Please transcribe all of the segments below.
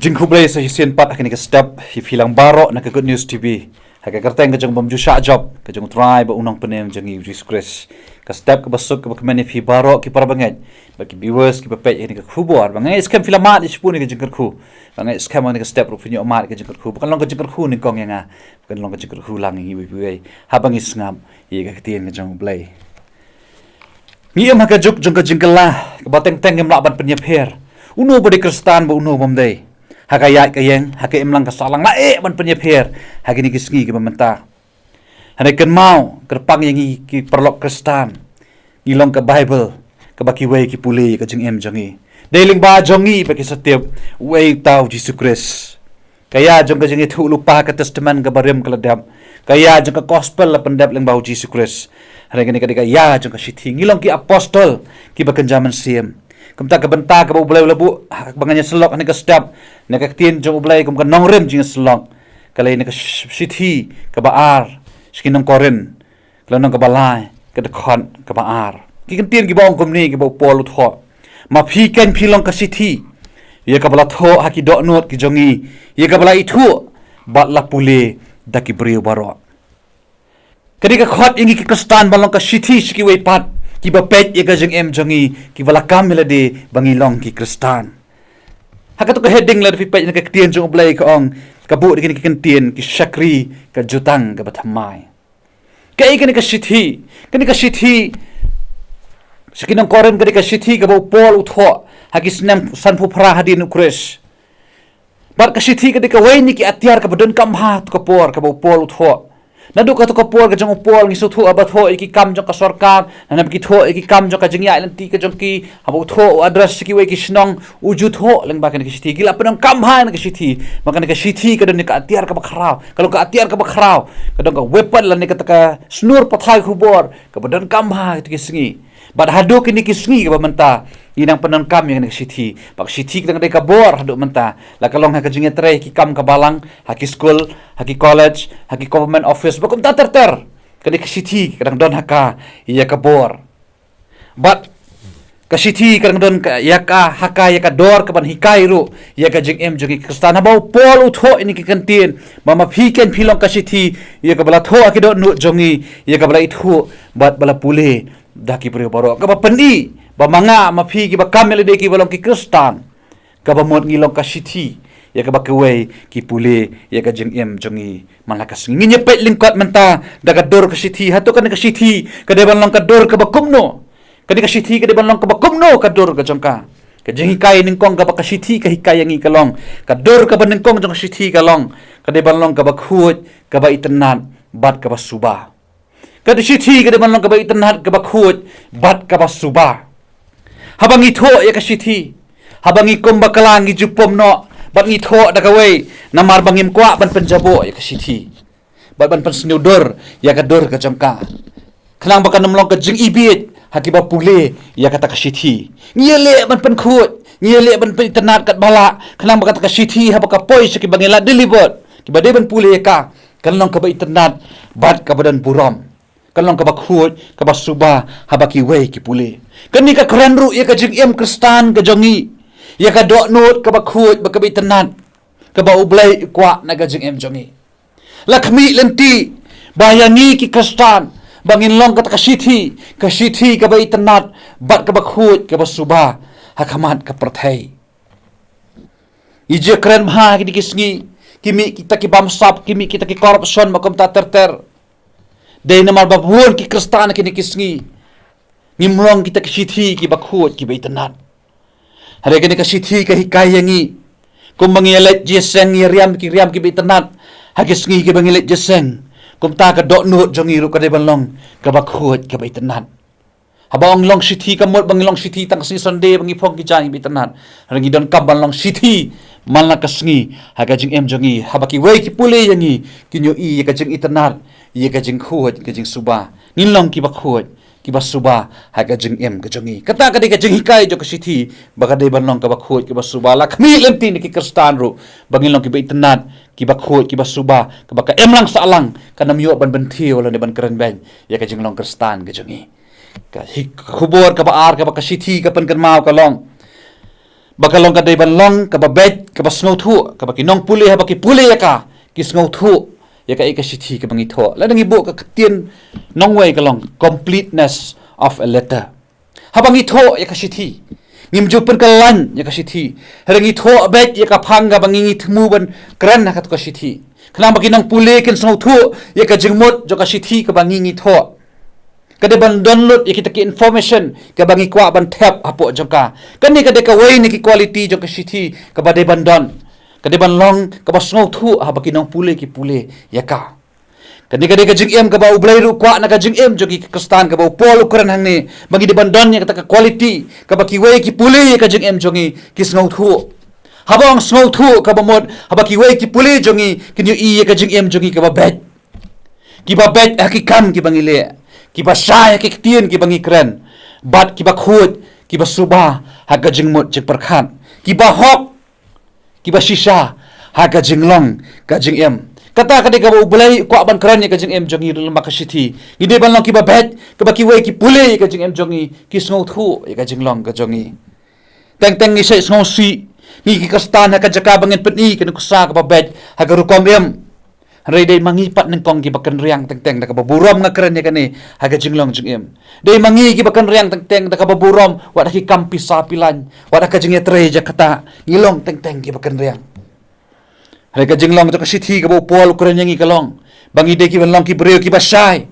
Jingku blay sa hisian pat akan step hilang baro na Good News TV. Haka kerteng ka jang bamju sha job ka jang try ba unang penem jang Jesus Christ. Ka step ka basuk ka kemane fi baro ki para banget. Ba ki viewers ki pepet ni ka khubor bangai scam filamat ispun ni ka jang khu. Bangai scam ni ka step ru finyo amat ka jang khu. Bukan long ka jang khu ni kong yang bukan long ka jang khu lang ngi wi. Habang isngam ye ka tien ka jang blay. Ni am haka juk jang ka jingkala ka bateng teng ngam laban penyepher. Uno bodi Kristan ba uno bamdai. Hakayat kayeng hakai imlang kasalang lae ban penyepher hagini kisngi ke mementa hanai ken mau kerpang yang ki perlok Kristan ngilong ke Bible ke baki wei ki puli ke jeng em jangi deling ba jongi baki setiap wei tau Jesus Christ kaya jong ke jengi thu lupa ke testament ke barem ke ledap kaya jong ke gospel la pendap leng bau Jesus Christ hanai kini kadika ya jong ke sithi ngilong ki apostol ki bakan zaman siem kumta ka benta ka bulai labu banganya selok ni ka step ni ka tin jong bulai kum ka nongrem jing selok kalai ni ka sithi ka baar skinong koren kalong ka balai ka dekhon ka baar ki kan tin ki bong kum ni ki bo pol tho ma phi ken philong ka sithi ye ka bala tho ha ki do not ki jongi ye ka bala ithu bat la pule da ki brio baro kadi ka khot ingi ki Kristan balong ka sithi ski wei pat ki bapet ye ka jeng em jongi ki wala kamela de bangilong ki Kristan hakato ka heading la fi pet ka tien jong blay ka ong kabu de ki kentien ki shakri ka jutang ka bathamai kai ka sithi sakinang koren ka sithi ka bo pol utho hagis nam sanpu phra hadin ukres bar ka sithi ka wei ni ki atyar ka bodon kam ha ka por ka bo pol utho nadu ka to ka por ka jong pol ngi su thu abat ho iki kam jong ka sarkar nanam ki tho iki kam jong ka jing ya lan ti ka jong ki abo tho address ki we ki snong uju tho leng ba ka ni sithi gila penong kam ha ni sithi maka ni sithi ka don ni ka atiar ka bakhrau kalau ka atiar ka bakhrau ka dong ka weapon lan ni ka taka snur pathai khubor ka bodon kam ha ki singi bad hadu ki ni ki singi ka menta inang penong kam yang ni sithi pak sithi ka dai ka bor hadu menta la kalong ha ka jing tre ki kam ka balang ha ki school ha ki college ha ki government office bakum ta ter kani kasithi kadang don haka iya ka bor but kasithi kadang don ya ka haka ya ka dor ka ban hikai ru ya ka jing em jogi Kristan habau pol utho ini ki kantin mama phiken philong kasithi ya ka bala tho akido nu jongi ya ka bala ithu bat bala pule daki pure baro ka ba pandi ba manga ma phi ki ba kamel de ki balong ki Kristan ka ba mot ngilong kasithi ya ka bakaway ki puli ya ka jeng em jongi malakas nginya pet lingkot menta daga dor ka sithi hato kan ka sithi ka deban long ka dor ka bakumno ka ka sithi ka deban long ka bakumno ka dor ka jongka ka jeng hikai ning kong ka ba ka sithi ka hikai yang ikalong ka dor ka ban kong jong sithi ka long ka deban long ka bakhut ka ba itenat bat ka ba suba ka de sithi ka deban long ka ba itenat ka bakhut bat ka ba suba habang itho ya ka sithi habang ikom bakalang ijupom no bat ngi tho da kawai namar bangim kwa ban penjabo ya kasithi bat ban pensnudor ya ka dor ka jamka khnang bakan namlong ka jing ibit hakiba pule ya kata kasithi ngiele ban penkhut ngiele ban pentenat kat bala khnang bakat kasithi ha baka poi saki bangela delivered kiba de ban pule ka kanlong ka ba internat bat ka badan buram kanlong ka bakhut ka basuba ha baki wei ki pule kani ka kranru ya ka jing em Kristan ka jongi ya ka do not ka bakhut ba ka bitenat ka ba ublay kwa na ga jing em jongi lakmi lenti bayangi ki Kristan bangin long ka kasithi ka ba itenat bat ka bakhut ka basuba hakamat ka prathai ije kren ha ki kisngi kimi kita ki bamsap kimi kita ki corruption makom ta ter dei namar babun ki Kristan ki kisngi nimlong kita kasithi ki bakhut ki ba itenat hari kini kasithi ka hikai yangi kum bangilet jeseng riam ki bitenat hagis ngi ki bangilet jeseng kum ta ka do nut jongi ru ka de banlong ka bakhut ka bitenat habang long sithi ka mot bangilong sithi tang si Sunday bangi phong ki jang bitenat rangi don ka banlong sithi malna kasngi haga jing em jongi habaki wei ki pule yangi kinyo i ka jing itenat ye ka jing khut ka jing suba ngilong ki bakhut ki basuba haga jing em ka jongi kata ka de ka jing hikai jo ka sithi baga de banlong ka bakhut ki basuba lakmi lenti ni ki Kristan ru bangilong ki bitenat ki bakhut ki basuba ka baka emlang salang kanam yo ban benthi wala ne ban keren ben ya ka jing long Kristan ka jongi ka khubor ka baar ka baka sithi ka pan kan mau ka long bakalong kadai ban long ka ba bet ka ba sngo thu ka ba kinong puli ha ba ki puli ya ka ki sngo thu ya ka ikasithi ka bangi tho la ngi bo ka tien nong wei ka long completeness of a letter ha bangi tho ya ka sithi ngim ju pen ka lan ya ka sithi rangi tho bet ya ka phang ga bangi ngi thmu ban kran ha ka to sithi khna ba kinong puli ken sngo thu ya ka jingmot jo ka sithi ka bangi ngi tho kada ban download ikita ki information ka bangi kwa ban tap apo jongka kani kada ka way ni ki quality jongka sithi ka bade ban don kada ban long ka basngau thu ha baki nong pule ki pule yaka kani kada ka jing em ka ba ublai ru kwa na ka jing em jogi kristan ka ba pol ukuran hang ni bangi de ban don ya ka quality ka baki way ki pule ka jing em jongi ki snau thu habang snau thu ka ba mod ha baki way ki pule jongi kinyu i ka jing em jongi ka ba bet ki kam ki bangi le kiba syai ki tien ki bangi kren bat kiba khut kiba suba haga jingmut jing perkhan kiba hok kiba shisha haga jinglong ka jing em kata kade ka bulai kwa ban kren ka jing em jongi dul makasithi ide ban long kiba bet kiba ki we ki pule ka jing em jongi ki sngo thu ka jinglong ka jongi teng ni sai sngo si ni ki kastan ka jaka bangin petni ka nusa ka bet haga rukom em Ray day mangi pat ng kong gibakan riang teng nakababurom nga kren ya kani haga jinglong jing em. Day mangi gibakan riang teng nakababurom wala ki kampi sapilan wala ka jing etre ja kata ngilong teng gibakan riang. Haga jinglong to kasithi ka bo pol kren yang ikalong. Bangi day ki long ki breo ki basay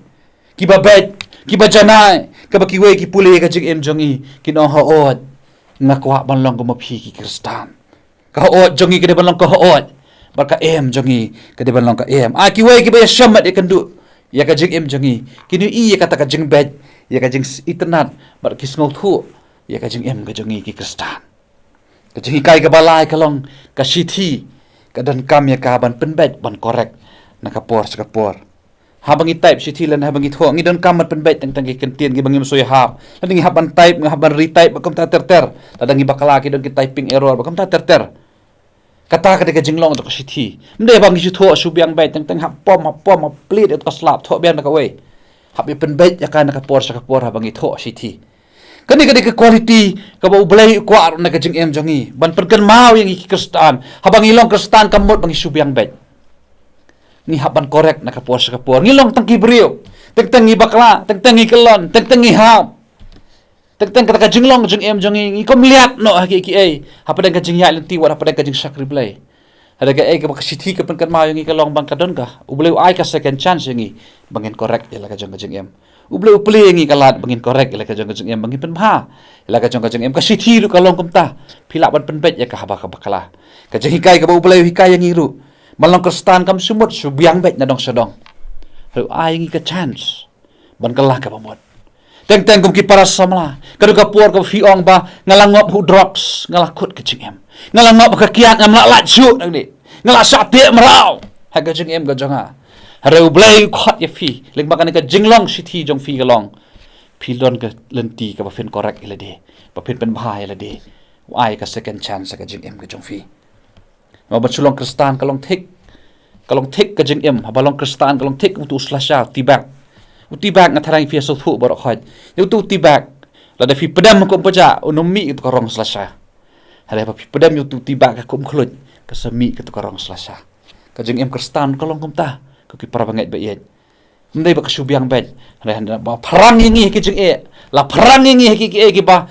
ki babet ki bajanay ka bakiwe ki puli ka jing em jongi kinong haod nga kwa ban long ko maphi ki kristan. Ka haod jongi ka ban long ko haod. Barka em jongi kadiban long ka em ki wai ki ba shamat e kandu ya ka jing em jongi kinu i ya kata ka jing bed ya ka jing itnat bar ki sngo thu ya ka jing em ka jongi ki kristan ka jing kai ka balai ka long ka sithi ka dan kam ya ka ban pen bed ban correct na ka por sa ka por ha bangi type sithi lan ha bangi tho ngi dan kam pen bed tang ki kentien ki bangi msoy hap lan ngi haban type nga haban retype bakom ta ter tadang ibakala ki don ki typing error bakom ta ter kata ka jinglong to kasithi mde bang gi tho subyang bai teng hapom plate to slap tho bian ka we habi pen bai ya kan ka por sa ka por bang gi tho sithi kani ka quality ka ba ublai kwa na ka jing em jongi ban pen kan mau yang ki kristan habang ilong kristan kamot bang subyang bai ni haban correct na ka por sa ka por ngilong tang kibrio teng bakla teng kelon teng hap teng kata ka jinglong jing em jongi ikom liat no ki ai hapadang ka jing ya lenti wa hapadang ka jing sakri play ada ka ai ka sithi ka pen kan ma yang ka long bang ka don ka ubleu ai ka second chance yang bangin correct ila ka jing em ubleu play yang ka lat bangin correct ila ka jing em bangin pen ma ila ka jing em ka sithi ru ka long kumta phila ban pen bet ya ka haba ka bakala ka jing hikai ka ubleu hikai yang ru malong kristan kam sumut subyang bet na dong sedong ru ai yang ka chance ban kalah ka pamot teng kum ki para samla kadu ka por ka fiong ba ngalangop hu drops ngalakut ke jing em ngalangop ka kiat ngamla laju nang ni ngala sate mrau ha ka jing em ga janga hareu blai khat ye fi leng ba kan ka jinglong sithi jong fi ga long fi don ka lenti ka ba fin correct ila de ba fin pen bhai ila de ai ka second chance ka jing em ga jong fi ma ba chulong kristan ka long thik ka jing em ha ba long kristan ka long thik tu slasha tibak utibak ngatharang fi so thu borok khaj yu tu tibak la da fi pedam ko paja unumi itu korong selasa hare pa fi pedam yu tu tibak ka kum khlut ka sami ka tu korong selasa ka jing em kristan ka long kum ta ka ki para banget ba yet ndai ba ka subyang bet hare handa ba pharang ngi ki jing e la pharang ngi ki ba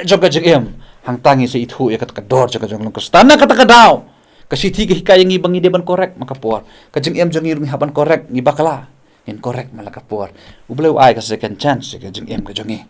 jog ka jing em hang tangi se ithu e ka dor jog ka jong long kristan na ka daw ka sithi ki hikay ngi bangi deban correct makapor ka jing em jong ngi haban correct ngi bakala incorrect malakapor ubleu ai ka second chance ka jing em ka jongi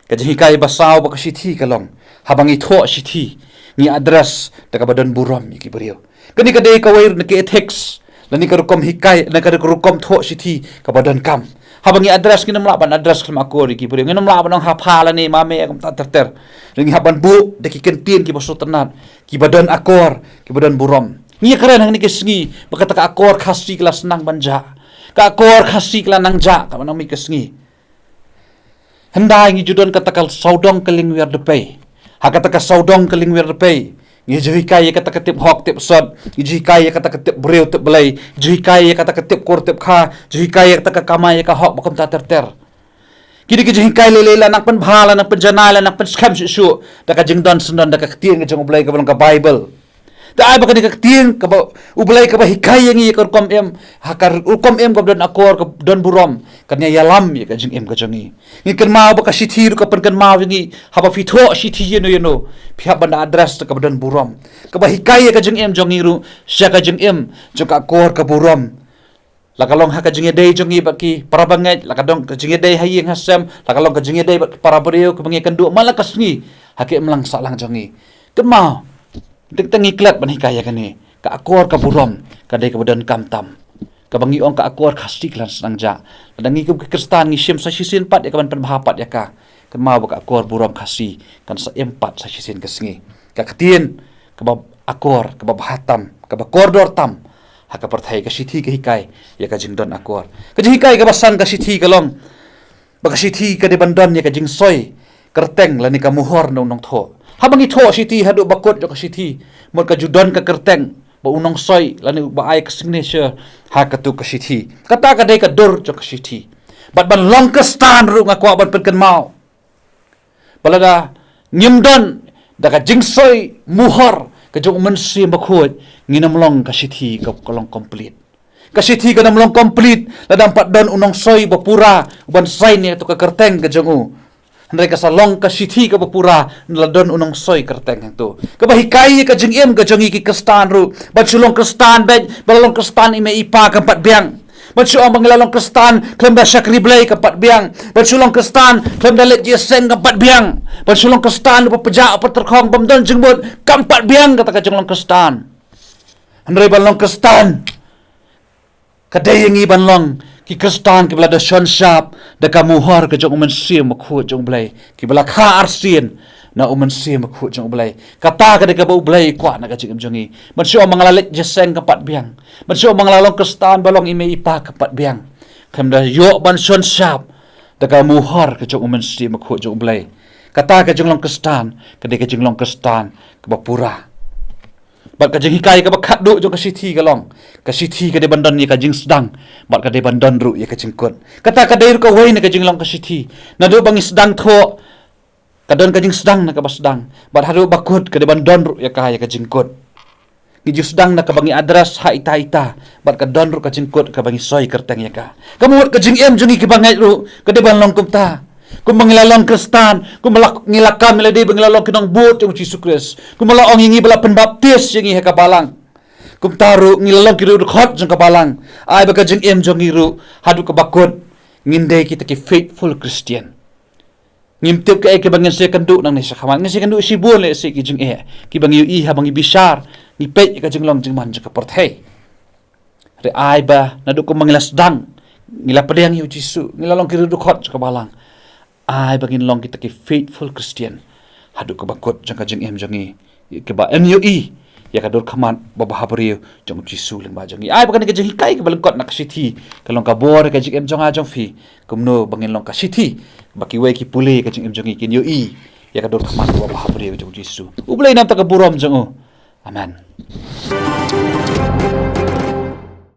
ka jing kai basaw ba ka sithi ka long habang itho sithi ni address ta ka badan burom ki brio kani ka dei ka wai na ke ethics lani ka rukom hikai na ka rukom tho sithi ka badan kam habang i address kinam laban address kam akor ki brio nginam laban ang haphala ni mame kam ta ter ringi haban bu de ki kentin ki bosotanan ki badan akor ki badan burom ni karen hang ni kesngi bakata ka akor khasi kelas nang banja ka kor khasi kala nang ja ka manang mi kesngi handai ngi judon katakal saudong keling wer de pay ha kataka saudong keling wer de pay ngi jui kai kataka tip hok tip sod ngi jui kai kataka tip breu tip belai jui kai kataka tip kor tip kha jui kai kataka kamai ka hok bakom ta ter Kini ke jing kai lele la nak pen bhala nak pen janala nak pen skam su da ka jing don sundan da ka tien ke jong ublai ka ka Bible. Da ai ba ka ni ka tien ka ba ublai ka ba hikai yang i ka kom em hakar kom em ka don akor ka don burom ka nya yalam ye ka jing em ka jongi. Ni kan mau ba ka sithi ka pen kan mau yang ha ba fitho sithi ye no pihak banda address ka don burom. Ka ba hikai ka jing em jongi ru sya ka jing em jo ka akor ka burom. Lakalong ha ka jinge day jongi baki para bangai lakadong ka jinge day hayeng hasem lakalong ka jinge day para beriu ka bangai kandu malakas ni hake melang salang jongi kemau tek tengi klat ban hikaya kani ka akor ka burom ka day ka badan kamtam ka bangi ong ka akor khasti klan senang ja ladangi ka kristan ngi sim sa sisin pat ya ka ban penbahapat ya ka kemau ka akor burom khasi kan sa empat sa sisin ka singi ka ketien ka akor ka bahatam ka kordor tam haka perthai ka sithi ka hikai ya ka jingdon akor ka hikai ka basan ka sithi ka long ba ka sithi ka de bandon ya ka jing soi kerteng lani ka muhor nong nong tho habangi tho sithi hadu bakot ka sithi mot ka judon ka kerteng ba unong soi lani ba ai ka signature haka tu ka sithi kata ka dei ka dor ka sithi bat ban long ka stan ru nga kwa ban pen kan mau balada nyimdon da ka jing soi muhor ka jong mensi bakhot nginam long ka sithi ka kolong complete ka sithi ka namlong complete ladang pat don unong soi bapura uban sai ni to ka kerteng ka jongu handai ka salong ka sithi ka bapura ladon unong soi kerteng to ka bahikai ka jingem ka jongi ki kastan ru bat sulong kastan ben balong kastan ime ipa ka pat biang Bacu ang banglalong kristan klem da syakri blay kapat biang. Baculong kristan klem da let jeseng kapat biang. Baculong kristan lupa pejak apa terkong bamdon jengbut kampat biang kata kajong long kristan. Handrai balong kristan kadayengi banlong ki kristan ki belada shon sharp da kamuhar kajong umensi makhut jong blay ki bela kha arsin na umensi makhut jong blay kata ka de ka bau blay kwa na kajing jongi bacu ang banglalet jeseng kapat biang. Bacu ang banglalong kristan balong ime ipa kapat biang. Kam da yo ban shon sharp da kamuhar kajong umensi makhut jong blay kata kajong long kristan ka de kajing long kristan ka bapura bat ka jing hikai ka bakhat du jong ka sithi ka long ka sithi ka de bandon ni ka jing sedang bat ka de bandon ru ya ka jing kun kata ka de ru ka wei na ka jing long ka sithi na du bang sedang tho ka don ka jing sedang na ka basdang bat haru bakut ka de bandon ru ya ka jing kun ni ju sedang na ka bangi adras ha ita ita bat ka don ru ka jing kun ka bangi soi kerteng ya ka kamu ka jing em jongi ki bangai ru ka de ban long kum ta kung mangilalong kristan, kung ngilakam miladi bangilalong kinong buot yung Jesus Christ, kung malaong hingi bala penbaptis yung iha kabalang, kung taru ngilalong kiru khot yung kabalang, ay baka jing em jong iru hadu kabakod, nginday kita ki faithful Christian. Ngimtip ka ke bangin siya kandu nang nisa kaman, nang siya kandu isibun le siya ki jing ki bangi yu iha bangi bisar, ngipet ka jing long jing man jing kaporthay. Re ay ba nadu kung mangilasdang, ngilapadayang yu Jesus, ngilalong kiru khot yung kabalang, ai bagin long kita ki faithful Christian hadu ka bakot jang ka jing em jangi ke ba MUE ya ka dor khaman babahabri jang jisu ling ba jangi ai bagan ka jing kai ka balengkot nak sithi ka long ka bor ka jing em jang a jang fi kumno bangin long ka sithi baki wei ki pule ka jing em jangi kin UE ya ka dor khaman babahabri jang jisu ublai nam ta ka burom jang amen